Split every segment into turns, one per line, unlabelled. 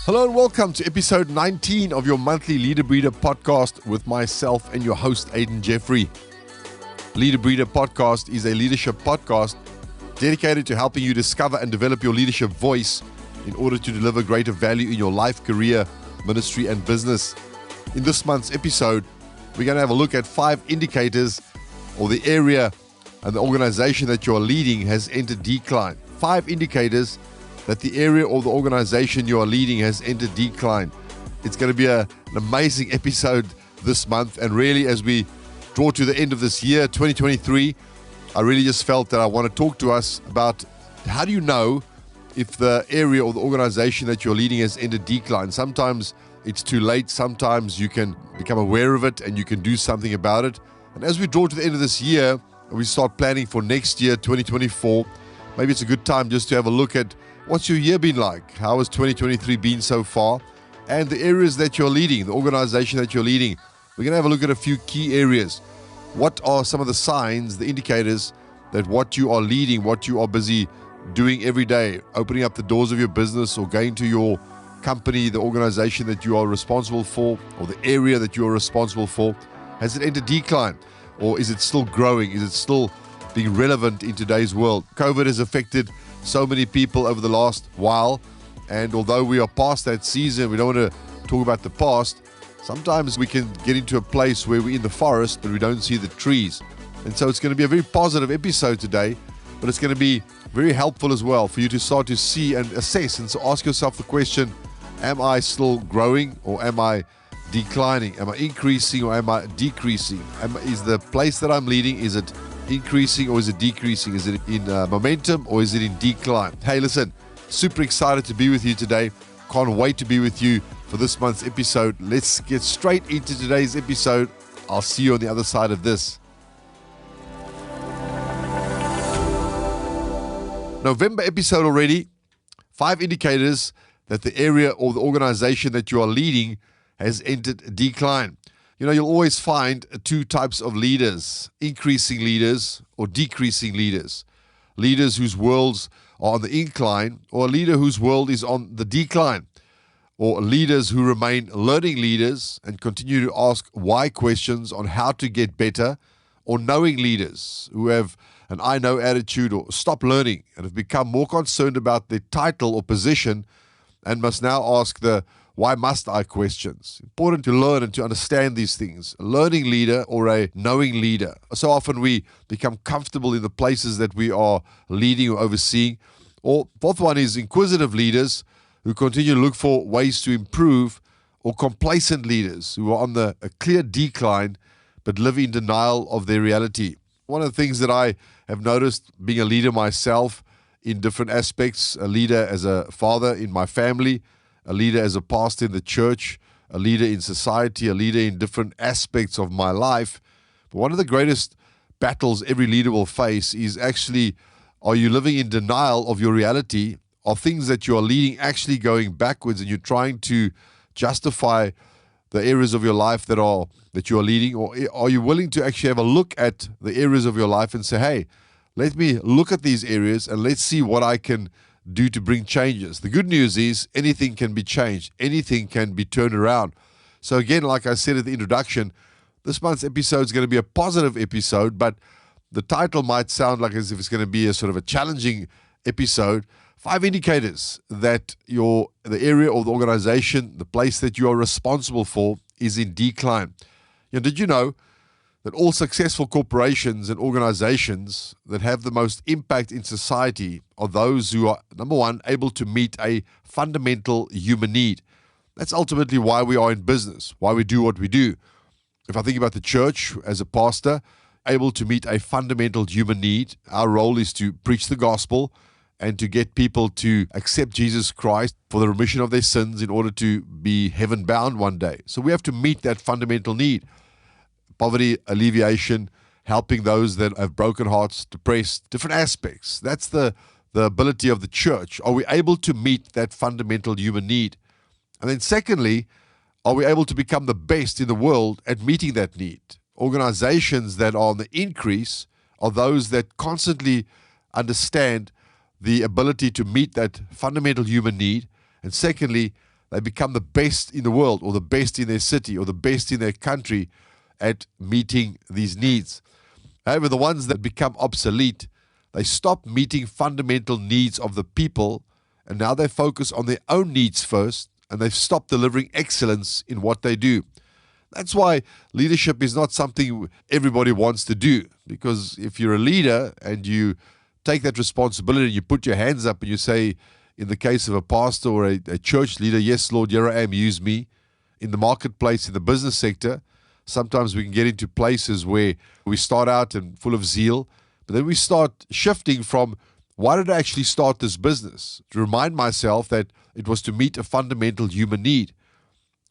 Hello and welcome to episode 19 of your monthly Leader Breeder podcast with myself and your host, Aidan Jeffrey. Leader Breeder podcast is a leadership podcast dedicated to helping you discover and develop your leadership voice in order to deliver greater value in your life, career, ministry, and business. In this month's episode, we're going to have a look at 5 indicators or the area and the organization that you're leading has entered decline. 5 indicators that the area or the organization you are leading has entered decline. It's going to be an amazing episode this month, and really as we draw to the end of this year, 2023, I really just felt that I want to talk to us about how do you know if the area or the organization that you're leading has entered decline. Sometimes it's too late, sometimes you can become aware of it and you can do something about it. And as we draw to the end of this year, and we start planning for next year, 2024, maybe it's a good time just to have a look at what's your year been like? How has 2023 been so far? And the areas that you're leading, the organization that you're leading. We're going to have a look at a few key areas. What are some of the signs, the indicators that what you are leading, what you are busy doing every day, opening up the doors of your business or going to your company, the organization that you are responsible for, or the area that you are responsible for, has it entered decline? Or is it still growing? Is it still being relevant in today's world? COVID has affected so many people over the last while, and although we are past that season, we don't want to talk about the past. Sometimes we can get into a place where we're in the forest but we don't see the trees, and so it's going to be a very positive episode today, but it's going to be very helpful as well for you to start to see and assess and so ask yourself the question, am I still growing or am I declining? Am I increasing or am I decreasing? Is the place that I'm leading, is it increasing or is it decreasing? Is it in momentum or is it in decline? Hey, listen, super excited to be with you today. Can't wait to be with you for this month's episode. Let's get straight into today's episode. I'll see you on the other side of this. November episode already. 5 indicators that the area or the organization that you are leading has entered decline. You know, you'll always find 2 types of leaders, increasing leaders or decreasing leaders. Leaders whose worlds are on the incline, or a leader whose world is on the decline. Or leaders who remain learning leaders and continue to ask why questions on how to get better, or knowing leaders who have an I know attitude or stop learning and have become more concerned about their title or position and must now ask the why must I questions. Important to learn and to understand these things. A learning leader or a knowing leader. So often we become comfortable in the places that we are leading or overseeing. Or fourth one is inquisitive leaders who continue to look for ways to improve, or complacent leaders who are on a clear decline but live in denial of their reality. One of the things that I have noticed being a leader myself in different aspects, a leader as a father in my family, a leader as a pastor in the church, a leader in society, a leader in different aspects of my life. But one of the greatest battles every leader will face is actually, are you living in denial of your reality? Are things that you are leading actually going backwards and you're trying to justify the areas of your life that you are leading? Or are you willing to actually have a look at the areas of your life and say, hey, let me look at these areas and let's see what I can do to bring changes. The good news is anything can be changed. Anything can be turned around. So again, like I said at the introduction, this month's episode is going to be a positive episode, but the title might sound like as if it's going to be a sort of a challenging episode. 5 indicators that the area or the organization, the place that you are responsible for is in decline. Did you know that all successful corporations and organizations that have the most impact in society are those who are, number one, able to meet a fundamental human need? That's ultimately why we are in business, why we do what we do. If I think about the church as a pastor, able to meet a fundamental human need, our role is to preach the gospel and to get people to accept Jesus Christ for the remission of their sins in order to be heaven-bound one day. So we have to meet that fundamental need. Poverty alleviation, helping those that have broken hearts, depressed, different aspects. That's the ability of the church. Are we able to meet that fundamental human need? And then secondly, are we able to become the best in the world at meeting that need? Organizations that are on the increase are those that constantly understand the ability to meet that fundamental human need, and secondly, they become the best in the world, or the best in their city, or the best in their country at meeting these needs. However, the ones that become obsolete, they stop meeting fundamental needs of the people, and now they focus on their own needs first, and they've stopped delivering excellence in what they do. That's why leadership is not something everybody wants to do, because if you're a leader and you take that responsibility, you put your hands up and you say, in the case of a pastor or a church leader, yes, Lord, here I am, use me. In the marketplace, in the business sector, sometimes we can get into places where we start out and full of zeal, but then we start shifting from, why did I actually start this business? To remind myself that it was to meet a fundamental human need.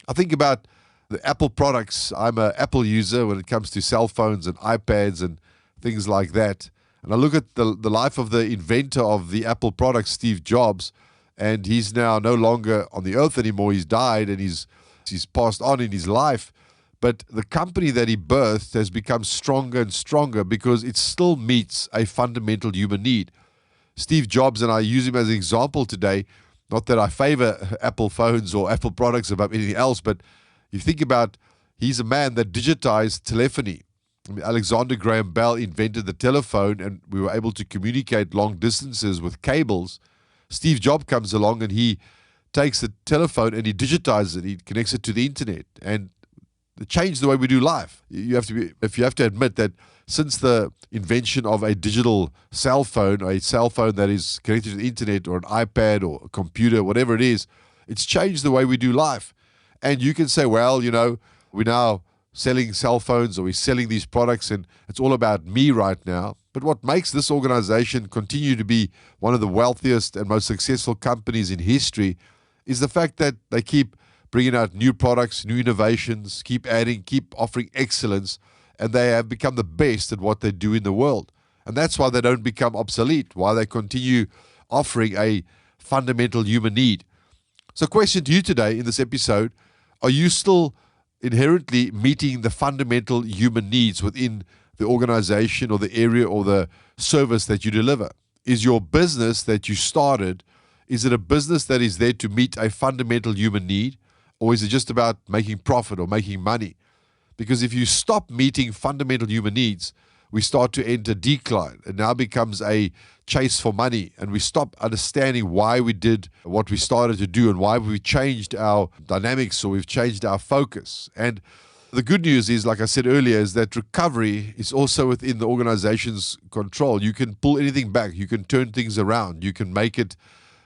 I think about the Apple products. I'm an Apple user when it comes to cell phones and iPads and things like that. And I look at the life of the inventor of the Apple products, Steve Jobs, and he's now no longer on the earth anymore. He's died and he's passed on in his life. But the company that he birthed has become stronger and stronger because it still meets a fundamental human need. Steve Jobs, and I use him as an example today, not that I favor Apple phones or Apple products above anything else, but you think about, he's a man that digitized telephony. I mean, Alexander Graham Bell invented the telephone, and we were able to communicate long distances with cables. Steve Jobs comes along and he takes the telephone and he digitizes it. He connects it to the internet, and it changed the way we do life. You have to admit that since the invention of a digital cell phone, or a cell phone that is connected to the internet, or an iPad or a computer, whatever it is, it's changed the way we do life. And you can say, well, we're now selling cell phones, or we're selling these products, and it's all about me right now. But what makes this organization continue to be one of the wealthiest and most successful companies in history is the fact that they keep bringing out new products, new innovations, keep adding, keep offering excellence, and they have become the best at what they do in the world. And that's why they don't become obsolete, why they continue offering a fundamental human need. So question to you today in this episode, are you still inherently meeting the fundamental human needs within the organization or the area or the service that you deliver? Is your business that you started, is it a business that is there to meet a fundamental human need, or is it just about making profit or making money? Because if you stop meeting fundamental human needs, we start to enter decline. It now becomes a chase for money, and we stop understanding why we did what we started to do and why we changed our dynamics, or we've changed our focus. And the good news is, like I said earlier, is that recovery is also within the organization's control. You can pull anything back. You can turn things around. You can make it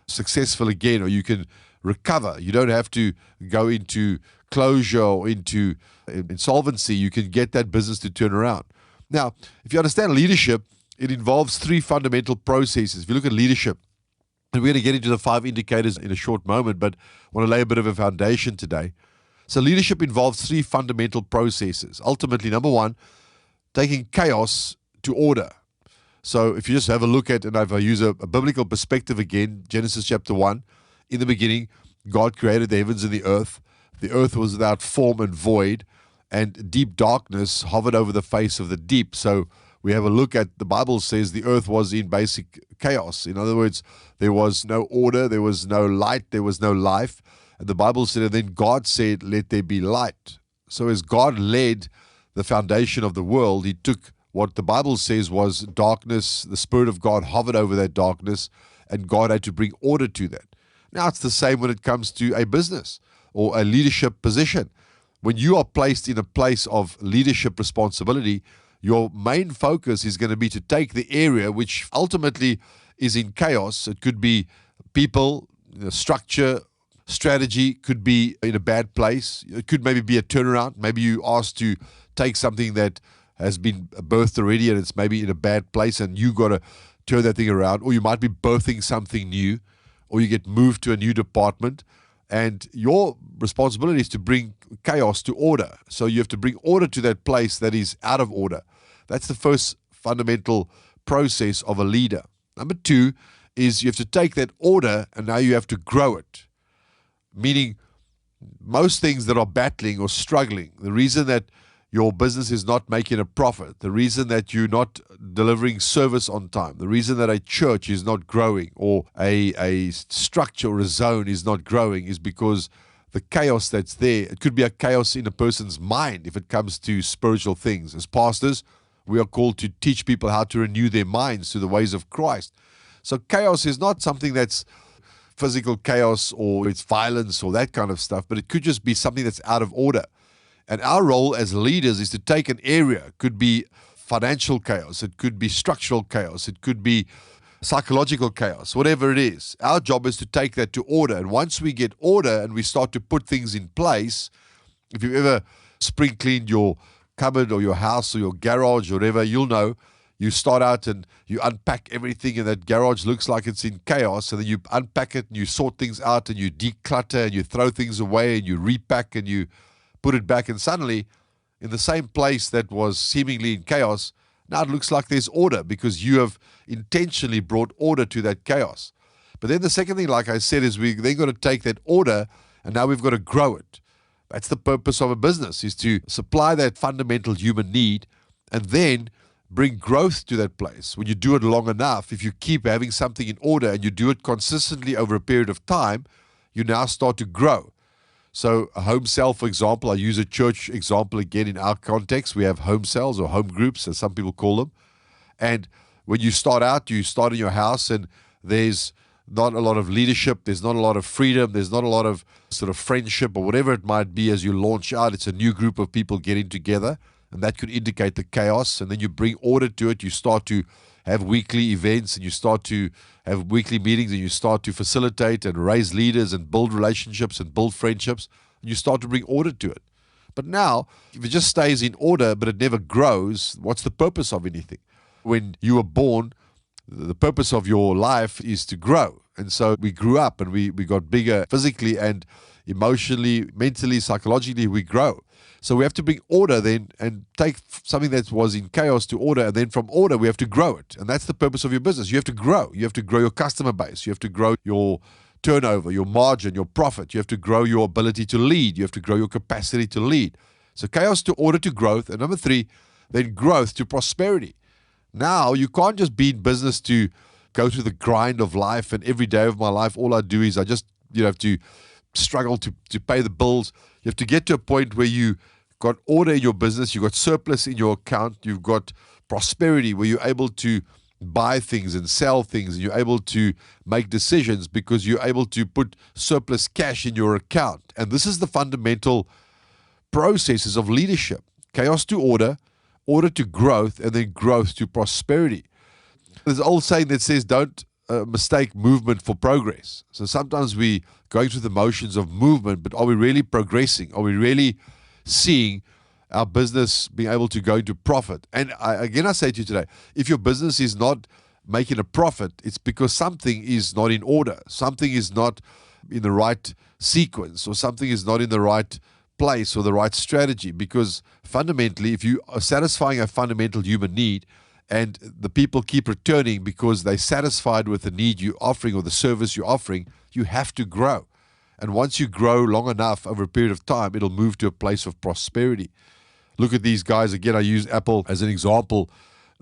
successful again, or you can recover. You don't have to go into closure or into insolvency. You can get that business to turn around. Now, if you understand leadership, it involves three fundamental processes. If you look at leadership, and we're going to get into the 5 indicators in a short moment, but I want to lay a bit of a foundation today. So leadership involves three fundamental processes. Ultimately, number one, taking chaos to order. So if you just have a look at, and if I use a biblical perspective again, Genesis chapter 1, in the beginning, God created the heavens and the earth. The earth was without form and void, and deep darkness hovered over the face of the deep. So we have a look at, the Bible says the earth was in basic chaos. In other words, there was no order, there was no light, there was no life. And the Bible said, and then God said, let there be light. So as God led the foundation of the world, he took what the Bible says was darkness, the Spirit of God hovered over that darkness, and God had to bring order to that. Now it's the same when it comes to a business or a leadership position. When you are placed in a place of leadership responsibility, your main focus is going to be to take the area which ultimately is in chaos. It could be people, structure, strategy, could be in a bad place. It could maybe be a turnaround. Maybe you asked to take something that has been birthed already and it's maybe in a bad place, and you got to turn that thing around. Or you might be birthing something new, or you get moved to a new department, and your responsibility is to bring chaos to order. So you have to bring order to that place that is out of order. That's the first fundamental process of a leader. Number two is you have to take that order and now you have to grow it. Meaning, most things that are battling or struggling, the reason that your business is not making a profit, the reason that you're not delivering service on time, the reason that a church is not growing or a structure or a zone is not growing is because the chaos that's there, it could be a chaos in a person's mind if it comes to spiritual things. As pastors, we are called to teach people how to renew their minds to the ways of Christ. So chaos is not something that's physical chaos or it's violence or that kind of stuff, but it could just be something that's out of order. And our role as leaders is to take an area. It could be financial chaos, it could be structural chaos, it could be psychological chaos, whatever it is. Our job is to take that to order. And once we get order and we start to put things in place, if you've ever spring cleaned your cupboard or your house or your garage or whatever, you'll know you start out and you unpack everything and that garage looks like it's in chaos, and then you unpack it and you sort things out and you declutter and you throw things away and you repack and you put it back, and suddenly in the same place that was seemingly in chaos, now it looks like there's order because you have intentionally brought order to that chaos. But then the second thing, like I said, is we then got to take that order and now we've got to grow it. That's the purpose of a business, is to supply that fundamental human need and then bring growth to that place. When you do it long enough, if you keep having something in order and you do it consistently over a period of time, you now start to grow. So a home cell, for example, I use a church example again in our context. We have home cells or home groups, as some people call them. And when you start out, you start in your house and there's not a lot of leadership, there's not a lot of freedom, there's not a lot of sort of friendship or whatever it might be as you launch out. It's a new group of people getting together, and that could indicate the chaos. And then you bring order to it. You start to have weekly events and you start to have weekly meetings and you start to facilitate and raise leaders and build relationships and build friendships. And you start to bring order to it. But now, if it just stays in order but it never grows, what's the purpose of anything? When you were born, the purpose of your life is to grow. And so we grew up and we got bigger physically and emotionally, mentally, psychologically, we grow. So we have to bring order then and take something that was in chaos to order, and then from order we have to grow it. And that's the purpose of your business. You have to grow. You have to grow your customer base. You have to grow your turnover, your margin, your profit. You have to grow your ability to lead. You have to grow your capacity to lead. So chaos to order to growth. And number 3, then growth to prosperity. Now you can't just be in business to go through the grind of life, and every day of my life all I do is I just have to struggle to pay the bills. You have to get to a point where you got order in your business, you've got surplus in your account, you've got prosperity where you're able to buy things and sell things, and you're able to make decisions because you're able to put surplus cash in your account. And this is the fundamental processes of leadership. Chaos to order, order to growth, and then growth to prosperity. There's an old saying that says, don't mistake movement for progress. So sometimes we going through the motions of movement, but are we really progressing? Are we really seeing our business being able to go into profit? And I say to you today, if your business is not making a profit, it's because something is not in order. Something is not in the right sequence, or something is not in the right place or the right strategy. Because fundamentally, if you are satisfying a fundamental human need, and the people keep returning because they're satisfied with the need you're offering or the service you're offering, you have to grow. And once you grow long enough over a period of time, it'll move to a place of prosperity. Look at these guys. Again, I use Apple as an example.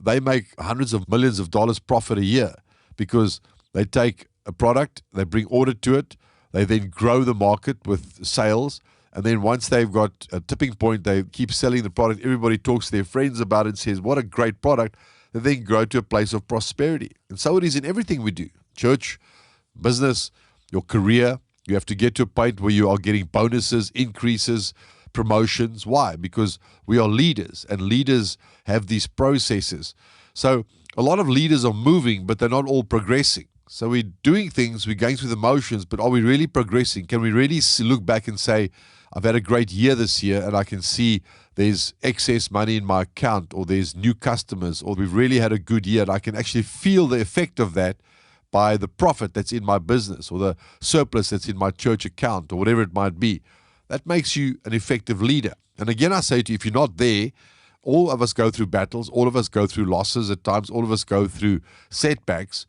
They make hundreds of millions of dollars profit a year because they take a product, they bring order to it, they then grow the market with sales, and then once they've got a tipping point, they keep selling the product. Everybody talks to their friends about it and says, what a great product. They then grow to a place of prosperity. And so it is in everything we do. Church, business, your career. You have to get to a point where you are getting bonuses, increases, promotions. Why? Because we are leaders, and leaders have these processes. So a lot of leaders are moving, but they're not all progressing. So we're doing things, we're going through the motions, but are we really progressing? Can we really look back and say, I've had a great year this year, and I can see there's excess money in my account, or there's new customers, or we've really had a good year, and I can actually feel the effect of that by the profit that's in my business, or the surplus that's in my church account, or whatever it might be. That makes you an effective leader. And again, I say to you, if you're not there, all of us go through battles, all of us go through losses at times, all of us go through setbacks,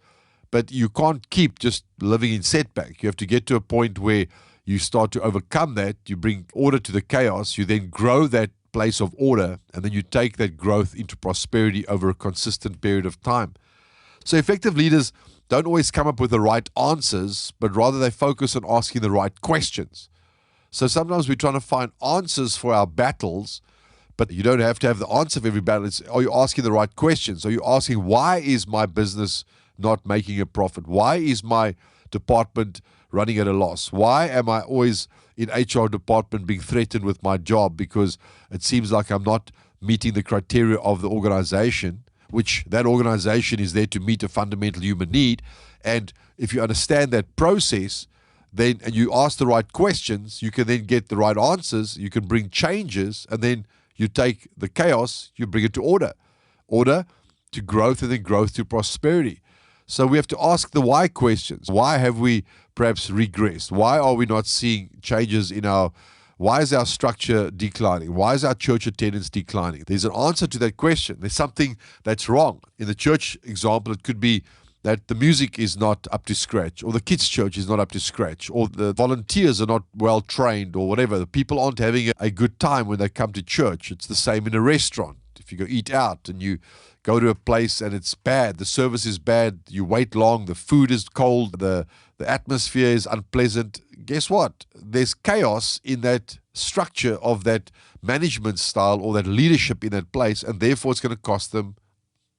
but you can't keep just living in setback. You have to get to a point where you start to overcome that, you bring order to the chaos, you then grow that place of order, and then you take that growth into prosperity over a consistent period of time. So effective leaders don't always come up with the right answers, but rather they focus on asking the right questions. So sometimes we're trying to find answers for our battles, but you don't have to have the answer for every battle. Are you asking the right questions? Are you asking, why is my business not making a profit? Why is my department running at a loss? Why am I always in HR department being threatened with my job because it seems like I'm not meeting the criteria of the organization, which that organization is there to meet a fundamental human need. And if you understand that process, then and you ask the right questions, you can then get the right answers, you can bring changes, and then you take the chaos, you bring it to order. Order to growth, and then growth to prosperity. So we have to ask the why questions. Why have we perhaps regressed? Why are we not seeing changes in why is our structure declining? Why is our church attendance declining? There's an answer to that question. There's something that's wrong. In the church example, it could be that the music is not up to scratch, or the kids' church is not up to scratch, or the volunteers are not well trained, or whatever. The people aren't having a good time when they come to church. It's the same in a restaurant. If you go eat out and you go to a place and it's bad, the service is bad, you wait long, the food is cold, the atmosphere is unpleasant, guess what? There's chaos in that structure of that management style or that leadership in that place, and therefore it's going to cost them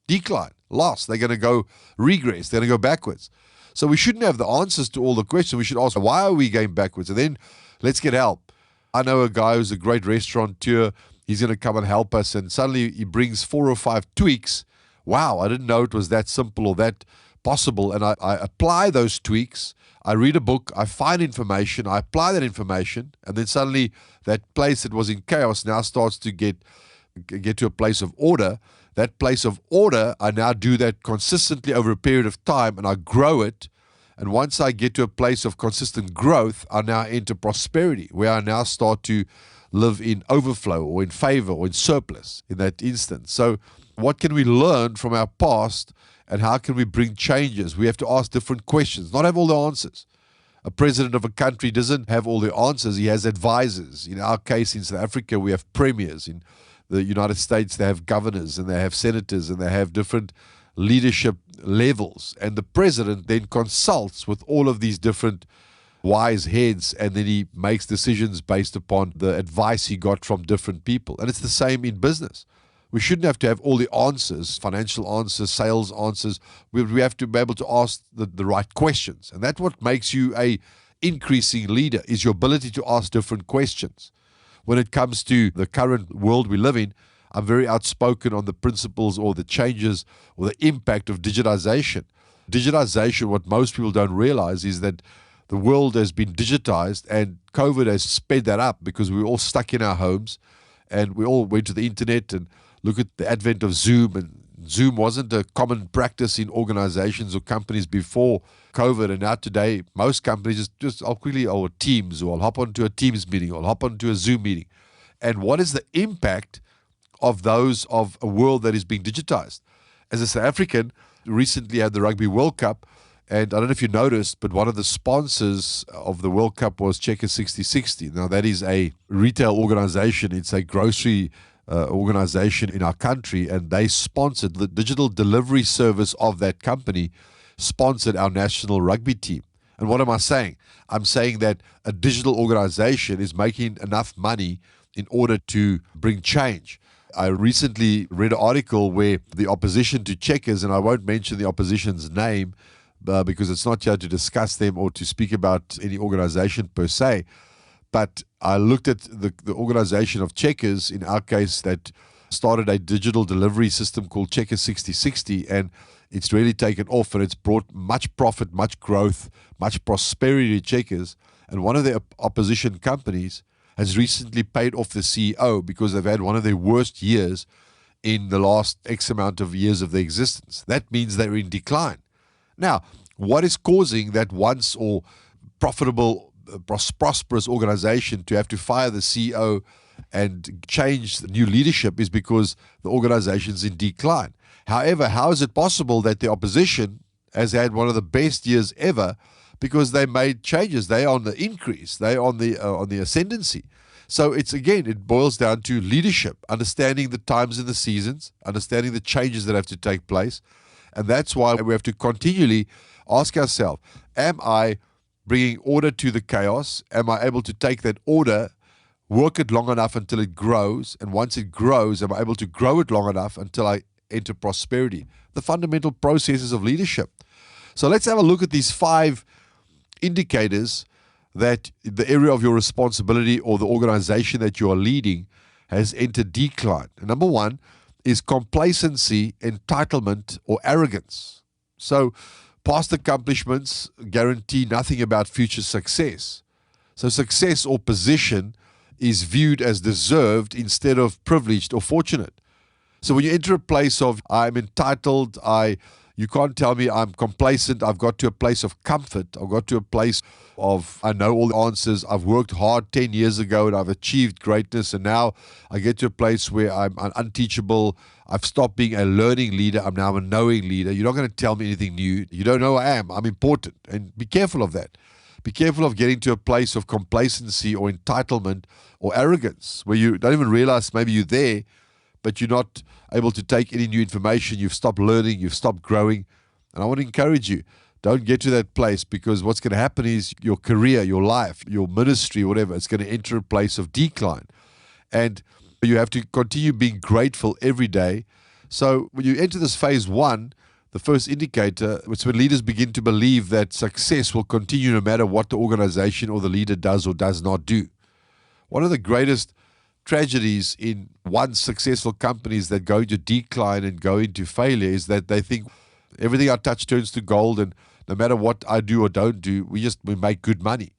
decline, loss. They're going to go regress. They're going to go backwards. So we shouldn't have the answers to all the questions. We should ask, why are we going backwards? And then let's get help. I know a guy who's a great restaurateur. He's going to come and help us, and suddenly he brings 4 or 5 tweaks. Wow, I didn't know it was that simple or that possible. And I apply those tweaks. I read a book, I find information, I apply that information, and then suddenly that place that was in chaos now starts to get to a place of order. That place of order, I now do that consistently over a period of time, and I grow it. And once I get to a place of consistent growth, I now enter prosperity, where I now start to live in overflow or in favor or in surplus in that instance. So what can we learn from our past, and how can we bring changes? We have to ask different questions, not have all the answers. A president of a country doesn't have all the answers. He has advisors. In our case, in South Africa, we have premiers. In the United States, they have governors and they have senators and they have different leadership levels. And the president then consults with all of these different wise heads, and then he makes decisions based upon the advice he got from different people. And it's the same in business. We shouldn't have to have all the answers, financial answers, sales answers. We have to be able to ask the right questions. And that's what makes you a increasing leader, is your ability to ask different questions. When it comes to the current world we live in, I'm very outspoken on the principles or the changes or the impact of digitization. Digitization, what most people don't realize is that the world has been digitized, and COVID has sped that up because we were all stuck in our homes, and we all went to the internet. And look at the advent of Zoom, and Zoom wasn't a common practice in organizations or companies before COVID, and now today most companies I'll Teams, or I'll hop onto a Teams meeting, or I'll hop onto a Zoom meeting. And what is the impact of a world that is being digitized? As a South African, recently had the Rugby World Cup, and I don't know if you noticed, but one of the sponsors of the World Cup was Checkers 6060. Now, that is a retail organization. It's a grocery organization in our country, and they sponsored the digital delivery service of that company, sponsored our national rugby team. And what am I saying? I'm saying that a digital organization is making enough money in order to bring change. I recently read an article where the opposition to Checkers, and I won't mention the opposition's name, because it's not here to discuss them or to speak about any organization per se. But I looked at the organization of Checkers, in our case, that started a digital delivery system called Checkers 6060, and it's really taken off, and it's brought much profit, much growth, much prosperity to Checkers. And one of the opposition companies has recently paid off the CEO because they've had one of their worst years in the last X amount of years of their existence. That means they're in decline. Now, what is causing that once or profitable, prosperous organization to have to fire the CEO and change the new leadership is because the organization is in decline. However, how is it possible that the opposition has had one of the best years ever? Because they made changes. They are on the increase. They are on the ascendancy. So it boils down to leadership, understanding the times and the seasons, understanding the changes that have to take place. And that's why we have to continually ask ourselves, am I bringing order to the chaos? Am I able to take that order, work it long enough until it grows? And once it grows, am I able to grow it long enough until I enter prosperity? The fundamental processes of leadership. So let's have a look at these 5 indicators that the area of your responsibility or the organization that you are leading has entered decline. And number 1 is complacency, entitlement, or arrogance. So past accomplishments guarantee nothing about future success. So success or position is viewed as deserved instead of privileged or fortunate. So when you enter a place of, I'm entitled, you can't tell me I'm complacent. I've got to a place of comfort. I've got to a place of, I know all the answers. I've worked hard 10 years ago and I've achieved greatness. And now I get to a place where I'm unteachable. I've stopped being a learning leader. I'm now a knowing leader. You're not going to tell me anything new. You don't know who I am. I'm important. And be careful of that. Be careful of getting to a place of complacency or entitlement or arrogance where you don't even realize maybe you're there, but you're not able to take any new information. You've stopped learning. You've stopped growing. And I want to encourage you, don't get to that place, because what's going to happen is your career, your life, your ministry, whatever, it's going to enter a place of decline. And you have to continue being grateful every day. So when you enter this phase 1, the first indicator, it's when leaders begin to believe that success will continue no matter what the organization or the leader does or does not do. One of the greatest tragedies in once successful companies that go into decline and go into failure is that they think everything I touch turns to gold, and no matter what I do or don't do, we make good money.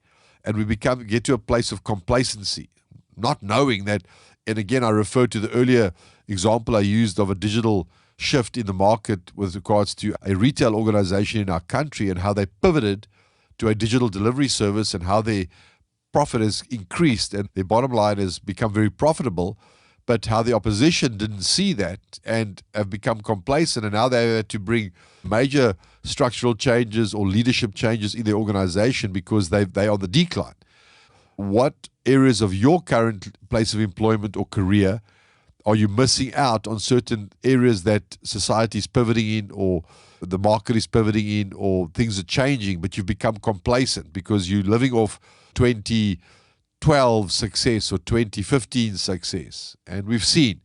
And we get to a place of complacency, not knowing that. And again, I refer to the earlier example I used of a digital shift in the market with regards to a retail organization in our country and how they pivoted to a digital delivery service and how their profit has increased and their bottom line has become very profitable, but how the opposition didn't see that and have become complacent, and now they had to bring major structural changes or leadership changes in their organization because they are on the decline. What areas of your current place of employment or career are you missing out on certain areas that society is pivoting in, or the market is pivoting in, or things are changing, but you've become complacent because you're living off 2012 success or 2015 success? And we've seen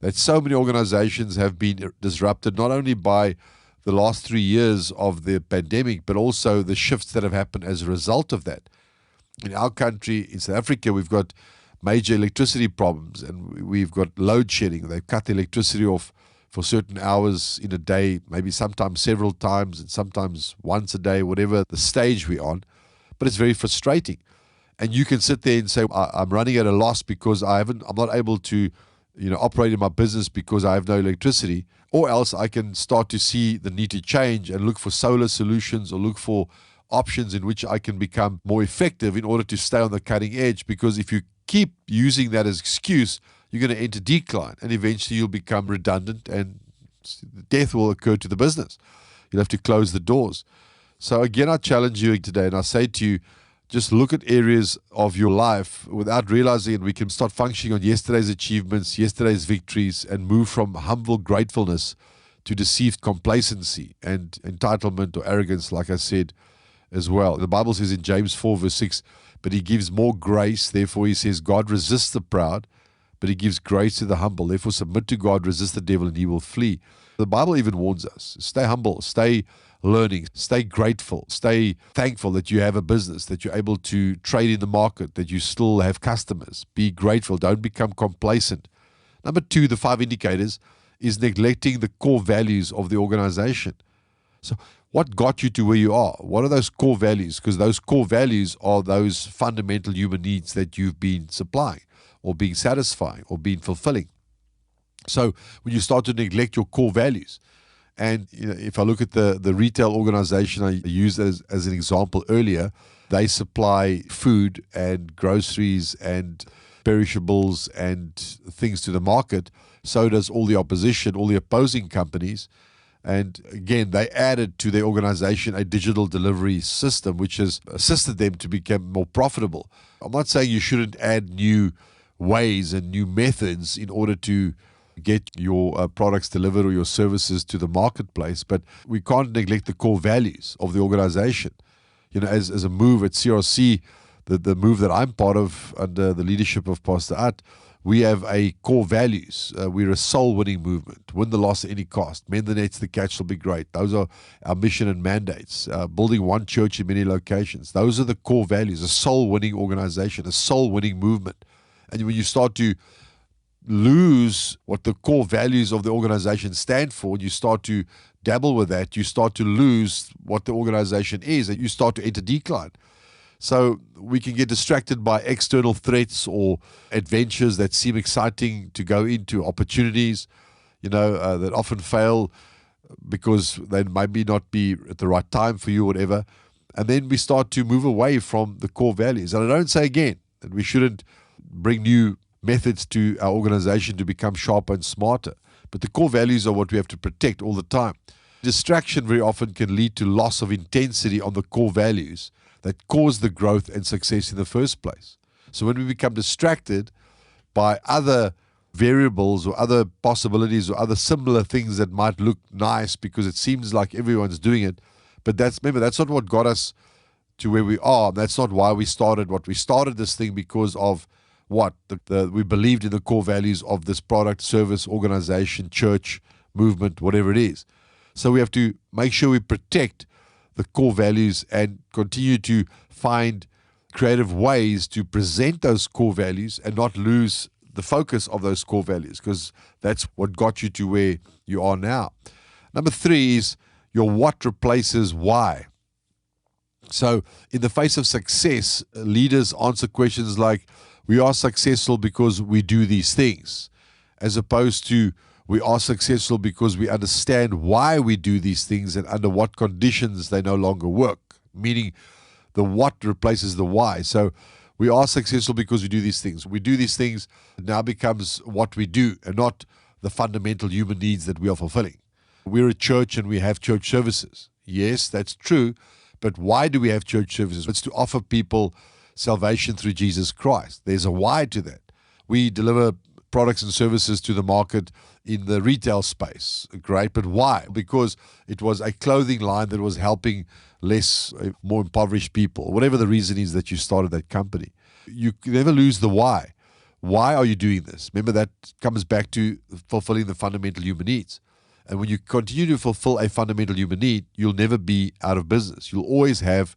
that so many organizations have been disrupted, not only by the last 3 years of the pandemic, but also the shifts that have happened as a result of that. In our country, in South Africa, we've got major electricity problems, and we've got load shedding. They've cut the electricity off for certain hours in a day, maybe sometimes several times, and sometimes once a day, whatever the stage we're on. But it's very frustrating. And you can sit there and say, I'm running at a loss because I'm not able to operate in my business because I have no electricity. Or else I can start to see the need to change and look for solar solutions or look for options in which I can become more effective in order to stay on the cutting edge. Because if you keep using that as excuse, you're going to enter decline, and eventually you'll become redundant and death will occur to the business. You'll have to close the doors. So again, I challenge you today, and I say to you, just look at areas of your life without realizing it. We can start functioning on yesterday's achievements, yesterday's victories, and move from humble gratefulness to deceived complacency and entitlement or arrogance, like I said as well. The Bible says in James 4 verse 6, but he gives more grace. Therefore, he says, God resists the proud, but he gives grace to the humble. Therefore, submit to God, resist the devil, and he will flee. The Bible even warns us, stay humble, stay learning, stay grateful, stay thankful that you have a business, that you're able to trade in the market, that you still have customers. Be grateful. Don't become complacent. Number 2, the 5 indicators, is neglecting the core values of the organization. So what got you to where you are? What are those core values? Because those core values are those fundamental human needs that you've been supplying or being satisfying or being fulfilling. So when you start to neglect your core values, and if I look at the retail organization I used as an example earlier, they supply food and groceries and perishables and things to the market. So does all the opposition, all the opposing companies. And again, they added to their organization a digital delivery system, which has assisted them to become more profitable. I'm not saying you shouldn't add new ways and new methods in order to get your products delivered or your services to the marketplace, but we can't neglect the core values of the organization. As a move at CRC, the move that I'm part of under the leadership of Pastor Art, we have a core values. We're a soul-winning movement. Win the loss at any cost. Mend the nets, the catch will be great. Those are our mission and mandates. Building one church in many locations. Those are the core values. A soul-winning organization, a soul-winning movement. And when you start to lose what the core values of the organization stand for, and you start to dabble with that, you start to lose what the organization is, and you start to enter decline. So we can get distracted by external threats or adventures that seem exciting to go into, opportunities, that often fail because they maybe not be at the right time for you or whatever. And then we start to move away from the core values. And I don't say again that we shouldn't bring new methods to our organization to become sharper and smarter. But the core values are what we have to protect all the time. Distraction very often can lead to loss of intensity on the core values that cause the growth and success in the first place. So when we become distracted by other variables or other possibilities or other similar things that might look nice because it seems like everyone's doing it, but that's not what got us to where we are. That's not why we started what we started this thing, because of what? We believed in the core values of this product, service, organization, church, movement, whatever it is. So we have to make sure we protect the core values and continue to find creative ways to present those core values and not lose the focus of those core values, because that's what got you to where you are now. Number 3 is your what replaces why. So in the face of success, leaders answer questions like, we are successful because we do these things, as opposed to we are successful because we understand why we do these things and under what conditions they no longer work, meaning the what replaces the why. So we are successful because we do these things. We do these things, it now becomes what we do and not the fundamental human needs that we are fulfilling. We're a church and we have church services. Yes, that's true, but why do we have church services? It's to offer people salvation through Jesus Christ. There's a why to that. We deliver products and services to the market in the retail space. Great, but why? Because it was a clothing line that was helping more impoverished people. Whatever the reason is that you started that company. You never lose the why. Why are you doing this? Remember, that comes back to fulfilling the fundamental human needs. And when you continue to fulfill a fundamental human need, you'll never be out of business. You'll always have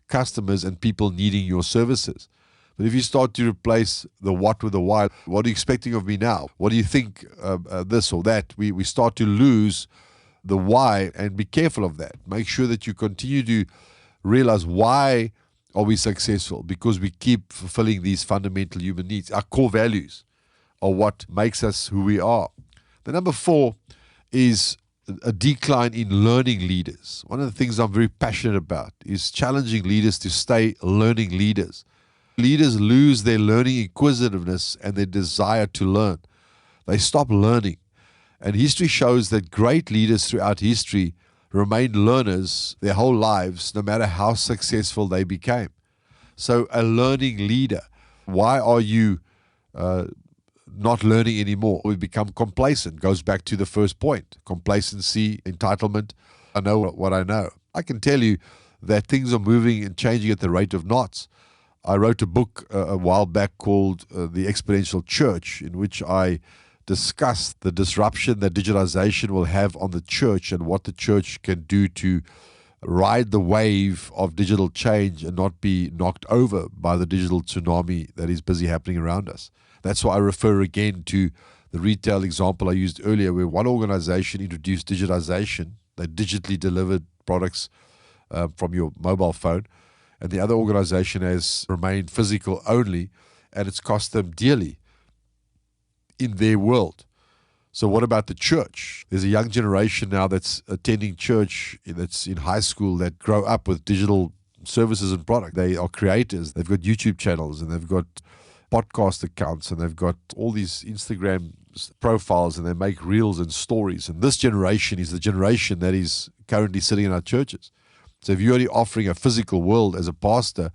customers and people needing your services. But if you start to replace the what with the why, what are you expecting of me now? What do you think this or that? We start to lose the why, and be careful of that. Make sure that you continue to realize, why are we successful? Because we keep fulfilling these fundamental human needs. Our core values are what makes us who we are. The number 4 is a decline in learning leaders. One of the things I'm very passionate about is challenging leaders to stay learning leaders. Leaders lose their learning inquisitiveness and their desire to learn. They stop learning. And history shows that great leaders throughout history remained learners their whole lives, no matter how successful they became. So a learning leader, why are you not learning anymore? We become complacent. Goes back to the first point. Complacency, entitlement. I know what I know. I can tell you that things are moving and changing at the rate of knots. I wrote a book a while back called The Exponential Church, in which I discussed the disruption that digitalization will have on the church and what the church can do to ride the wave of digital change and not be knocked over by the digital tsunami that is busy happening around us. That's why I refer again to the retail example I used earlier, where one organization introduced digitization. They digitally delivered products from your mobile phone, and the other organization has remained physical only, and it's cost them dearly in their world. So what about the church? There's a young generation now that's attending church, that's in high school, that grow up with digital services and product. They are creators. They've got YouTube channels, and they've got podcast accounts, and they've got all these Instagram profiles and they make reels and stories. And this generation is the generation that is currently sitting in our churches. So if you're only offering a physical world as a pastor,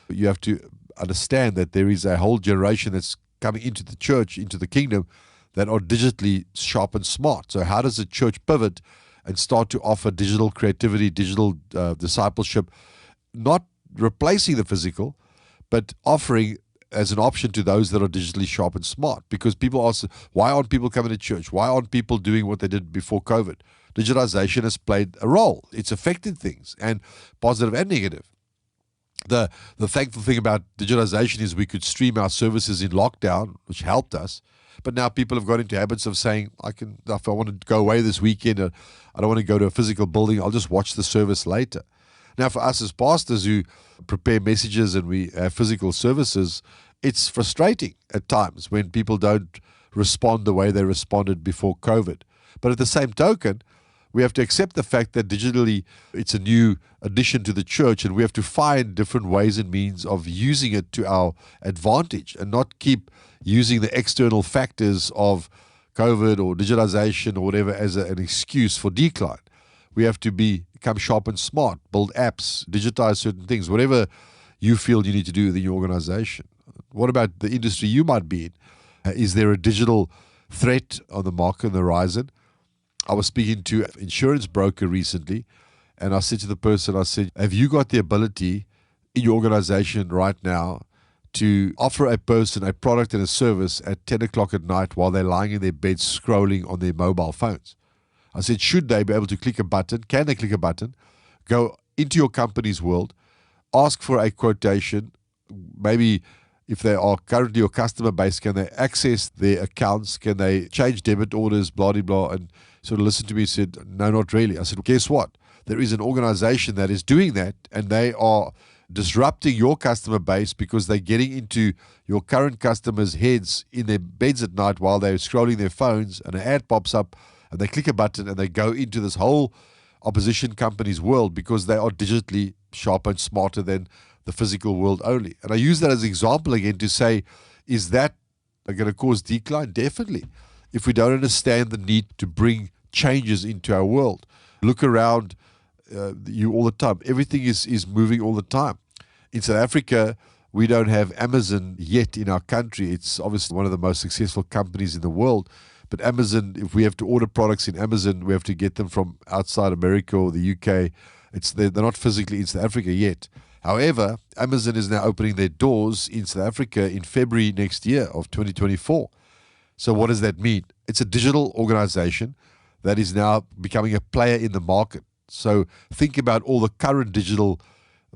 you have to understand that there is a whole generation that's coming into the church, into the kingdom, that are digitally sharp and smart. So how does the church pivot and start to offer digital creativity, digital discipleship, not replacing the physical, but offering as an option to those that are digitally sharp and smart? Because people ask, why aren't people coming to church? Why aren't people doing what they did before COVID? Digitalization has played a role. It's affected things, and positive and negative. The thankful thing about digitalization is we could stream our services in lockdown, which helped us. But now people have got into habits of saying, if I want to go away this weekend, I don't want to go to a physical building, I'll just watch the service later. Now, for us as pastors who prepare messages and we have physical services, it's frustrating at times when people don't respond the way they responded before COVID. But at the same token, we have to accept the fact that digitally it's a new addition to the church, and we have to find different ways and means of using it to our advantage and not keep using the external factors of COVID or digitalization or whatever as an excuse for decline. We have to become sharp and smart, build apps, digitize certain things, whatever you feel you need to do within your organization. What about the industry you might be in? Is there a digital threat on the market on the horizon? I was speaking to an insurance broker recently, and I said to the person, I said, have you got the ability in your organization right now to offer a person a product and a service at 10 o'clock at night while they're lying in their beds scrolling on their mobile phones? I said, should they be able to click a button? Can they click a button? Go into your company's world, ask for a quotation. Maybe if they are currently your customer base, can they access their accounts? Can they change debit orders, blah, blah, blah? And sort of listened to me and said, no, not really. I said, well, guess what? There is an organization that is doing that, and they are disrupting your customer base because they're getting into your current customers' heads in their beds at night while they're scrolling their phones, and an ad pops up, and they click a button, and they go into this whole opposition company's world because they are digitally sharper and smarter than the physical world only. And I use that as an example again to say, is that going to cause decline? Definitely. If we don't understand the need to bring changes into our world. Look around you all the time. Everything is moving all the time. In South Africa, we don't have Amazon yet in our country. It's obviously one of the most successful companies in the world. But Amazon, if we have to order products in Amazon, we have to get them from outside America or the UK. They're not physically in South Africa yet. However, Amazon is now opening their doors in South Africa in February next year of 2024. So what does that mean? It's a digital organization that is now becoming a player in the market. So think about all the current digital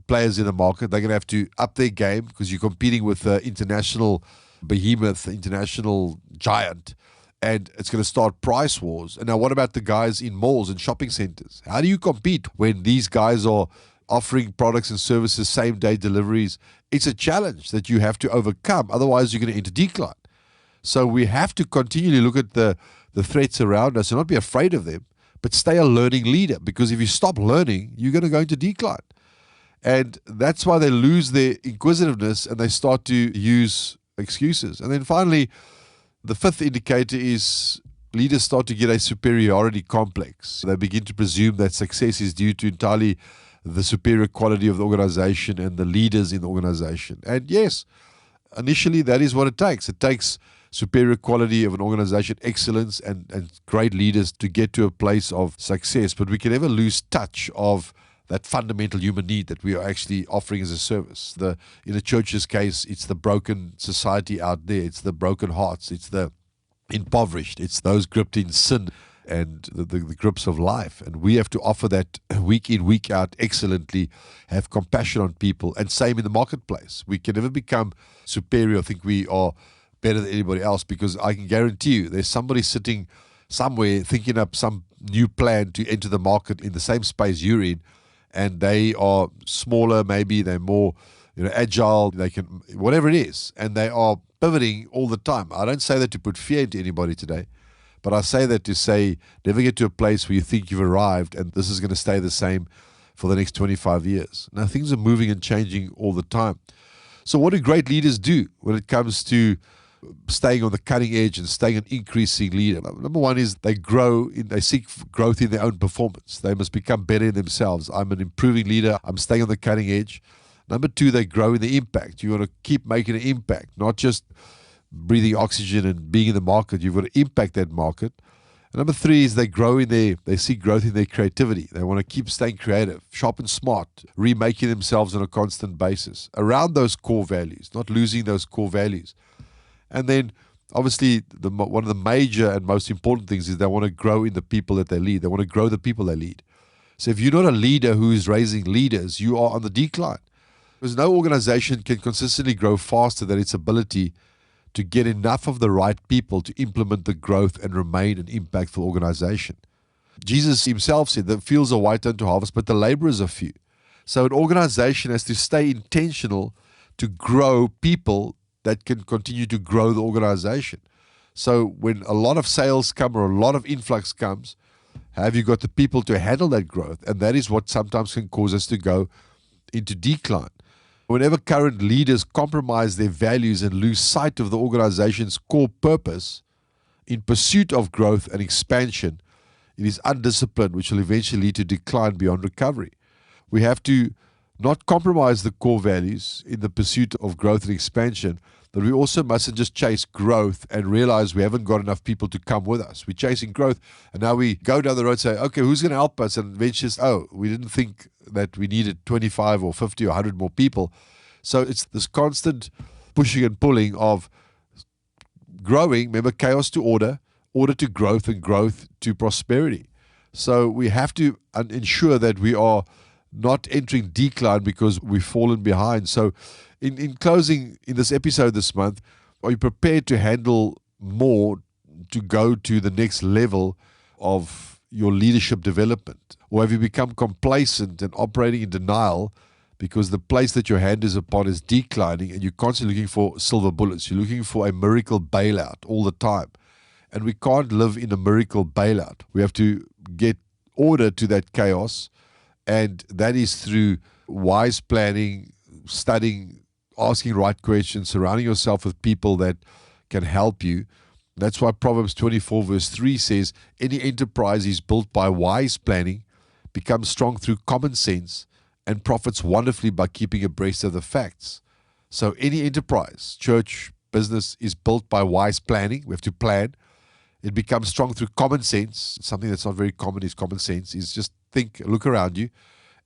players in the market. They're going to have to up their game because you're competing with the international behemoth, international giant, and it's going to start price wars. And now what about the guys in malls and shopping centers? How do you compete when these guys are offering products and services, same-day deliveries? It's a challenge that you have to overcome. Otherwise, you're going to enter decline. So we have to continually look at the threats around us and not be afraid of them, but stay a learning leader. Because if you stop learning, you're going to go into decline. And that's why they lose their inquisitiveness and they start to use excuses. And then finally, the fifth indicator is leaders start to get a superiority complex. They begin to presume that success is due to entirely the superior quality of the organization and the leaders in the organization. And yes, initially that is what it takes. It takes superior quality of an organization, excellence, and great leaders to get to a place of success. But we can never lose touch of that fundamental human need that we are actually offering as a service. In a church's case, it's the broken society out there. It's the broken hearts. It's the impoverished. It's those gripped in sin and the grips of life. And we have to offer that week in, week out excellently, have compassion on people, and same in the marketplace. We can never become superior, think we are better than anybody else, because I can guarantee you there's somebody sitting somewhere thinking up some new plan to enter the market in the same space you're in, and they are smaller, maybe they're more agile, they can, whatever it is, and they are pivoting all the time. I don't say that to put fear into anybody today, but I say that to say never get to a place where you think you've arrived and this is going to stay the same for the next 25 years. Now, things are moving and changing all the time. So what do great leaders do when it comes to staying on the cutting edge and staying an increasing leader? Number one is they seek growth in their own performance. They must become better in themselves. I'm an improving leader. I'm staying on the cutting edge. Number two, they grow in the impact. You want to keep making an impact, not just breathing oxygen and being in the market. You've got to impact that market. And number three is they seek growth in their creativity. They want to keep staying creative, sharp and smart, remaking themselves on a constant basis around those core values, not losing those core values. And then, obviously, one of the major and most important things is they want to grow in the people that they lead. They want to grow the people they lead. So if you're not a leader who is raising leaders, you are on the decline. Because no organization can consistently grow faster than its ability to get enough of the right people to implement the growth and remain an impactful organization. Jesus himself said, the fields are white unto harvest, but the laborers are few. So an organization has to stay intentional to grow people that can continue to grow the organization. So when a lot of sales come or a lot of influx comes, have you got the people to handle that growth? And that is what sometimes can cause us to go into decline. Whenever current leaders compromise their values and lose sight of the organization's core purpose in pursuit of growth and expansion, it is undisciplined, which will eventually lead to decline beyond recovery. We have to not compromise the core values in the pursuit of growth and expansion, but we also mustn't just chase growth and realize we haven't got enough people to come with us. We're chasing growth, and now we go down the road and say, okay, who's going to help us? And eventually, we didn't think that we needed 25 or 50 or 100 more people. So it's this constant pushing and pulling of growing, remember, chaos to order, order to growth, and growth to prosperity. So we have to ensure that we are not entering decline because we've fallen behind. So in closing, in this episode this month, are you prepared to handle more to go to the next level of your leadership development? Or have you become complacent and operating in denial because the place that your hand is upon is declining and you're constantly looking for silver bullets? You're looking for a miracle bailout all the time. And we can't live in a miracle bailout. We have to get order to that chaos, and that is through wise planning, studying, asking right questions, surrounding yourself with people that can help you. That's why Proverbs 24 verse 3 says, any enterprise is built by wise planning, becomes strong through common sense, and profits wonderfully by keeping abreast of the facts. So any enterprise, church, business is built by wise planning. We have to plan. It becomes strong through common sense. Something that's not very common is common sense, is just think, look around you,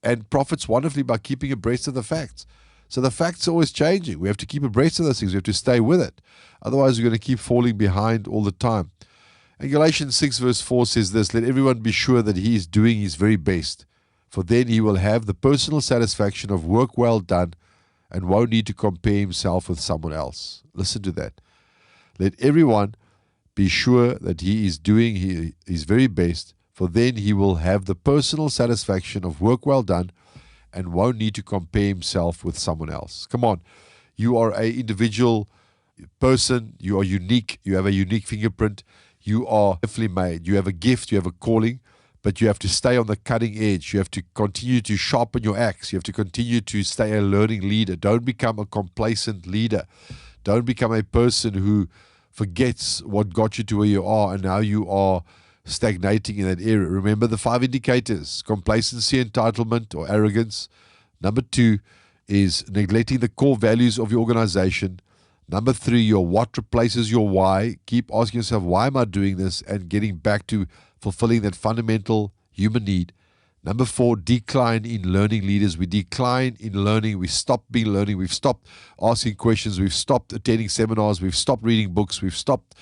and profits wonderfully by keeping abreast of the facts. So the facts are always changing. We have to keep abreast of those things. We have to stay with it. Otherwise, we're going to keep falling behind all the time. And Galatians 6 verse 4 says this, let everyone be sure that he is doing his very best, for then he will have the personal satisfaction of work well done and won't need to compare himself with someone else. Listen to that. Let everyone be sure that he is doing his very best, for then he will have the personal satisfaction of work well done and won't need to compare himself with someone else. Come on. You are an individual person. You are unique. You have a unique fingerprint. You are definitely made. You have a gift. You have a calling. But you have to stay on the cutting edge. You have to continue to sharpen your axe. You have to continue to stay a learning leader. Don't become a complacent leader. Don't become a person who forgets what got you to where you are, and now you are stagnating in that area. Remember the 5 indicators: complacency, entitlement, or arrogance. Number 2 is neglecting the core values of your organization. Number 3, your what replaces your why. Keep asking yourself, why am I doing this? And getting back to fulfilling that fundamental human need. Number 4, decline in learning leaders. We decline in learning. We stop being learning. We've stopped asking questions. We've stopped attending seminars. We've stopped reading books. We've stopped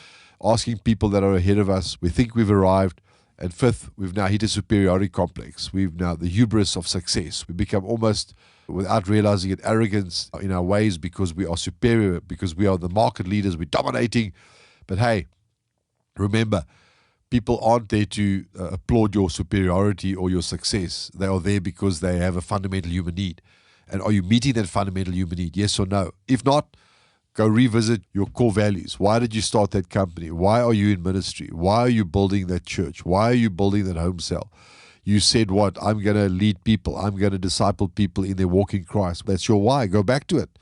asking people that are ahead of us. We think we've arrived. And 5th, we've now hit a superiority complex. We've now the hubris of success. We become almost, without realizing it, arrogance in our ways because we are superior, because we are the market leaders. We're dominating. But hey, remember, people aren't there to applaud your superiority or your success. They are there because they have a fundamental human need. And are you meeting that fundamental human need? Yes or no? If not, go revisit your core values. Why did you start that company? Why are you in ministry? Why are you building that church? Why are you building that home cell? You said what? I'm going to lead people. I'm going to disciple people in their walk in Christ. That's your why. Go back to it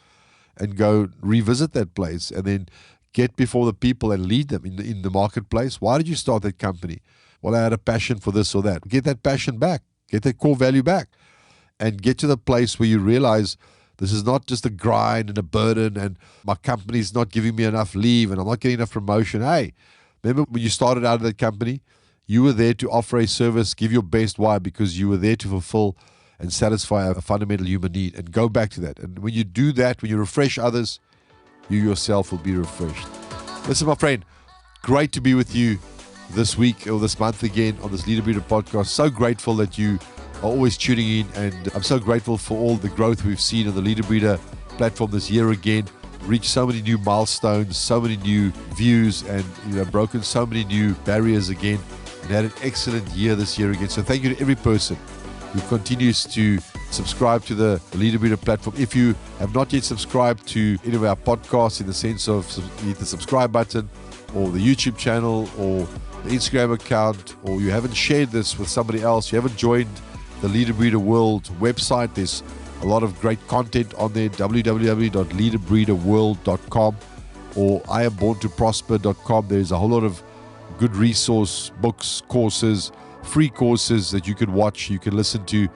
and go revisit that place, and then get before the people and lead them in the marketplace. Why did you start that company? Well, I had a passion for this or that. Get that passion back. Get that core value back. And get to the place where you realize this is not just a grind and a burden and my company's not giving me enough leave and I'm not getting enough promotion. Hey, remember when you started out of that company? You were there to offer a service, give your best. Why? Because you were there to fulfill and satisfy a fundamental human need, and go back to that. And when you do that, when you refresh others, you yourself will be refreshed. Listen, my friend, great to be with you this week or this month again on this Leader Breeder podcast. So grateful that you are always tuning in, and I'm so grateful for all the growth we've seen on the Leader Breeder platform this year again. Reached so many new milestones, so many new views, and broken so many new barriers again, and had an excellent year this year again. So thank you to every person who continues to subscribe to the Leader Breeder platform. If you have not yet subscribed to any of our podcasts, in the sense of hit the subscribe button or the YouTube channel or the Instagram account, or you haven't shared this with somebody else, you haven't joined the Leader Breeder World website, there's a lot of great content on there, www.leaderbreederworld.com or iamborntoprosper.com. There's a whole lot of good resource, books, courses, free courses that you can watch, you can listen to.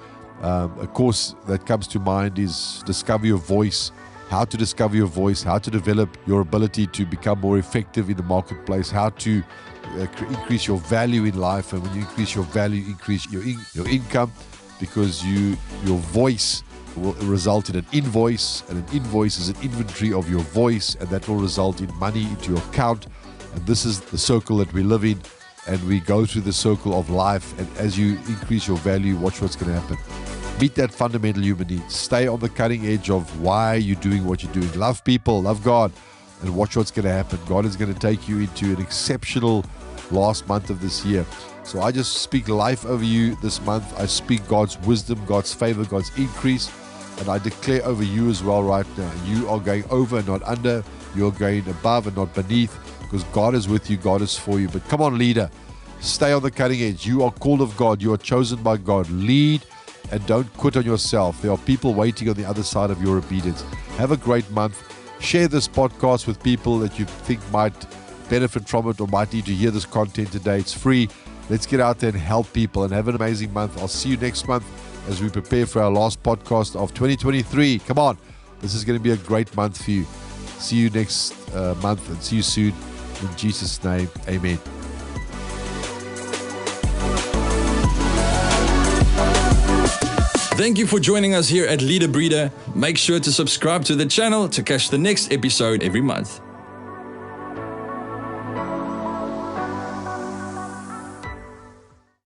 A course that comes to mind is Discover Your Voice, how to discover your voice, how to develop your ability to become more effective in the marketplace, how to increase your value in life. And when you increase your value, increase your income, because your voice will result in an invoice, and an invoice is an inventory of your voice, and that will result in money into your account. And this is the circle that we live in, and we go through the circle of life. And as you increase your value, watch what's going to happen. Meet that fundamental human need. Stay on the cutting edge of why you're doing what you're doing. Love people, love God, and watch what's going to happen. God is going to take you into an exceptional last month of this year. So I just speak life over you this month. I speak God's wisdom, God's favor, God's increase, and I declare over you as well right now. You are going over and not under. You're going above and not beneath, because God is with you, God is for you. But come on, leader, stay on the cutting edge. You are called of God. You are chosen by God. Lead and don't quit on yourself. There are people waiting on the other side of your obedience. Have a great month. Share this podcast with people that you think might benefit from it or might need to hear this content today. It's free. Let's get out there and help people, and have an amazing month. I'll see you next month as we prepare for our last podcast of 2023. Come on. This is going to be a great month for you. See you next month, and see you soon. In Jesus' name, amen.
Thank you for joining us here at Leader Breeder. Make sure to subscribe to the channel to catch the next episode every month.